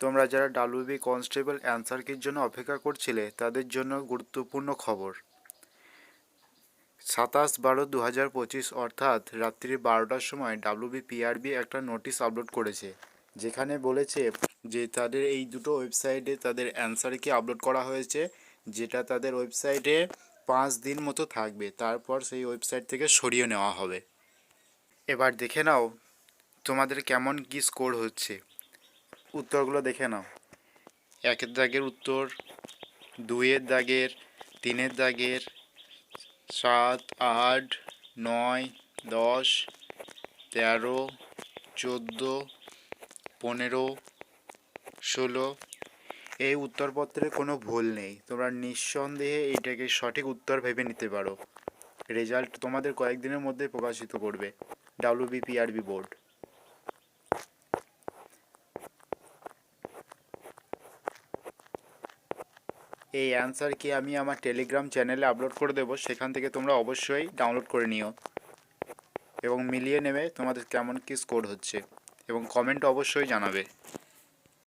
তোমরা যারা WB constable answer কির জন্য অপেক্ষা করছিলে তাদের জন্য গুরুত্বপূর্ণ খবর। 27/12/2025 অর্থাৎ রাত্রি 12টার সময় ডাব্লিউবি পিআরবি একটা নোটিশ আপলোড করেছে, যেখানে বলেছে যে তাদের এই দুটো ওয়েবসাইটে তাদের অ্যান্সার কি আপলোড করা হয়েছে, যেটা তাদের ওয়েবসাইটে 5 দিন মতো থাকবে, তারপর সেই ওয়েবসাইট থেকে সরিয়ে নেওয়া হবে। এবার দেখে নাও তোমাদের কেমন কি স্কোর হচ্ছে। উত্তরগুলো দেখে নাও। 1-এর দাগের উত্তর, 2-এর দাগের, 3-এর দাগের, 7, 8, 9, 10, 13, 14, 15, 16। এই উত্তরপত্রে কোনো ভুল নেই, তোমরা নিঃসন্দেহে এইটাকে সঠিক উত্তর ভেবে নিতে পারো। রেজাল্ট তোমাদের কয়েকদিনের মধ্যে প্রকাশিত করবে ডাব্লিউবিপিআরবি বোর্ড। এই অ্যান্সার কি আমি আমার টেলিগ্রাম চ্যানেলে আপলোড করে দেবো, সেখান থেকে তোমরা অবশ্যই ডাউনলোড করে নিও এবং মিলিয়ে নেবে তোমাদের কেমন কি স্কোর হচ্ছে এবং কমেন্ট অবশ্যই জানাবে।